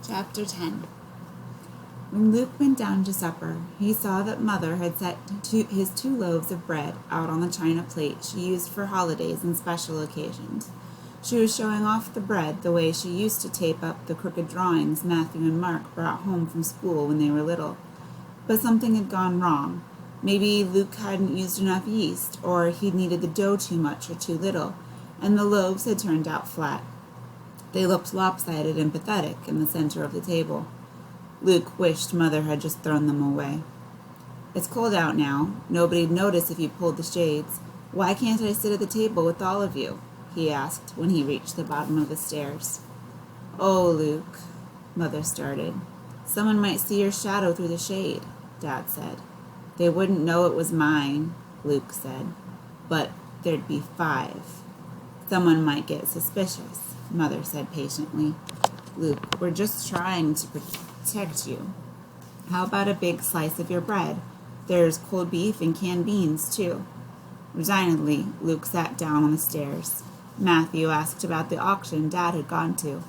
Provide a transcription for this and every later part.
Chapter 10. When Luke went down to supper, he saw that Mother had set his 2 loaves of bread out on the china plate she used for holidays and special occasions. She was showing off the bread the way she used to tape up the crooked drawings Matthew and Mark brought home from school when they were little. But something had gone wrong. Maybe Luke hadn't used enough yeast, or he'd kneaded the dough too much or too little, and the loaves had turned out flat. They looked lopsided and pathetic in the center of the table. Luke wished Mother had just thrown them away. "It's cold out now. Nobody'd notice if you pulled the shades. Why can't I sit at the table with all of you?" he asked when he reached the bottom of the stairs. "Oh, Luke," Mother started. "Someone might see your shadow through the shade," Dad said. "They wouldn't know it was mine," Luke said. "But there'd be 5. Someone might get suspicious," Mother said patiently. "Luke, we're just trying to protect you. How about a big slice of your bread? There's cold beef and canned beans, too." Resignedly, Luke sat down on the stairs. Matthew asked about the auction Dad had gone to.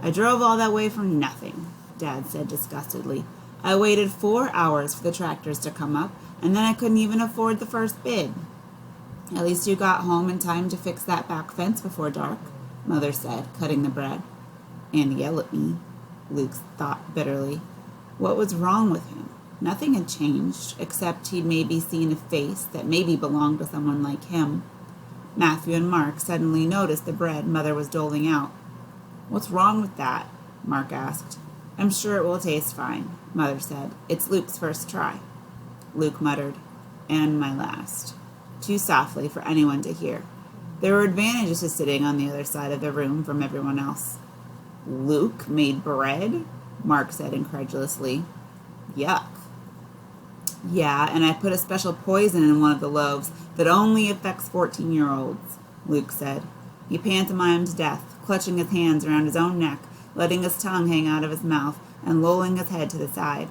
"I drove all that way for nothing," Dad said disgustedly. "I waited 4 hours for the tractors to come up, and then I couldn't even afford the first bid." "At least you got home in time to fix that back fence before dark," Mother said, cutting the bread. "And yell at me," Luke thought bitterly. What was wrong with him? Nothing had changed, except he'd maybe seen a face that maybe belonged to someone like him. Matthew and Mark suddenly noticed the bread Mother was doling out. "What's wrong with that?" Mark asked. "I'm sure it will taste fine," Mother said. "It's Luke's first try." Luke muttered, "And my last," too softly for anyone to hear. There were advantages to sitting on the other side of the room from everyone else. "Luke made bread?" Mark said incredulously. "Yuck." "Yeah, and I put a special poison in one of the loaves that only affects 14-year-olds, Luke said. He pantomimed death, clutching his hands around his own neck, letting his tongue hang out of his mouth, and lolling his head to the side.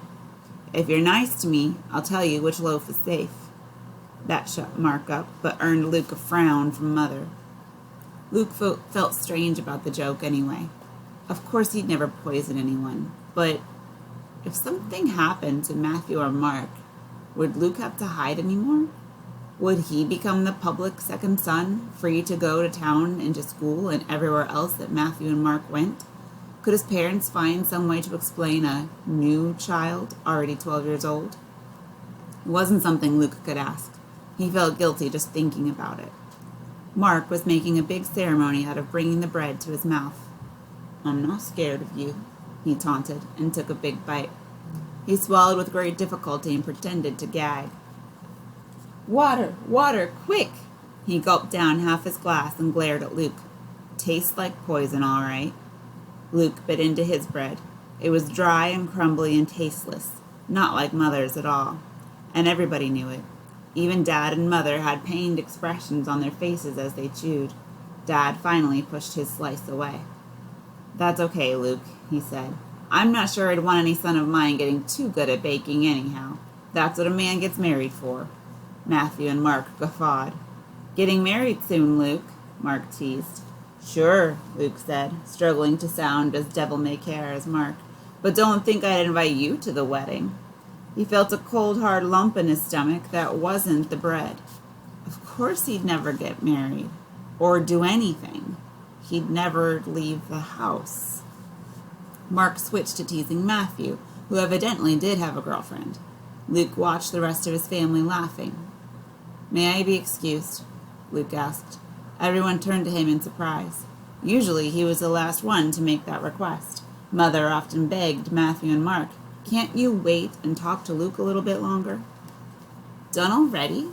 "If you're nice to me, I'll tell you which loaf is safe." That shut Mark up, but earned Luke a frown from Mother. Luke felt strange about the joke anyway. Of course he'd never poison anyone, but if something happened to Matthew or Mark, would Luke have to hide anymore? Would he become the public second son, free to go to town and to school and everywhere else that Matthew and Mark went? Could his parents find some way to explain a new child, already 12 years old? It wasn't something Luke could ask. He felt guilty just thinking about it. Mark was making a big ceremony out of bringing the bread to his mouth. "I'm not scared of you," he taunted, and took a big bite. He swallowed with great difficulty and pretended to gag. "Water, water, quick!" He gulped down half his glass and glared at Luke. "Tastes like poison, all right." Luke bit into his bread. It was dry and crumbly and tasteless, not like Mother's at all, and everybody knew it. Even Dad and Mother had pained expressions on their faces as they chewed. Dad finally pushed his slice away. "That's okay, Luke," he said. "I'm not sure I'd want any son of mine getting too good at baking anyhow. That's what a man gets married for." Matthew and Mark guffawed. "Getting married soon, Luke," Mark teased. "Sure," Luke said, struggling to sound as devil-may-care as Mark. "But don't think I'd invite you to the wedding." He felt a cold, hard lump in his stomach that wasn't the bread. Of course he'd never get married, or do anything. He'd never leave the house. Mark switched to teasing Matthew, who evidently did have a girlfriend. Luke watched the rest of his family laughing. "May I be excused?" Luke asked. Everyone turned to him in surprise. Usually he was the last one to make that request. Mother often begged Matthew and Mark, "Can't you wait and talk to Luke a little bit longer?" "Done already?"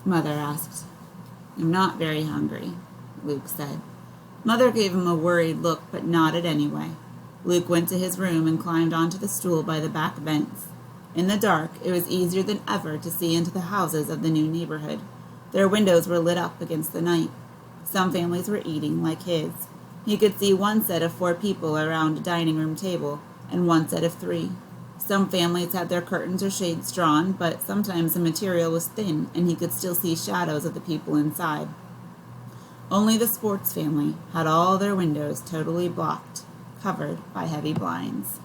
Mother asked. "I'm not very hungry," Luke said. Mother gave him a worried look, but nodded anyway. Luke went to his room and climbed onto the stool by the back fence. In the dark, it was easier than ever to see into the houses of the new neighborhood. Their windows were lit up against the night. Some families were eating, like his. He could see one set of 4 people around a dining room table, and one set of 3. Some families had their curtains or shades drawn, but sometimes the material was thin, and he could still see shadows of the people inside. Only the sports family had all their windows totally blocked. covered by heavy blinds.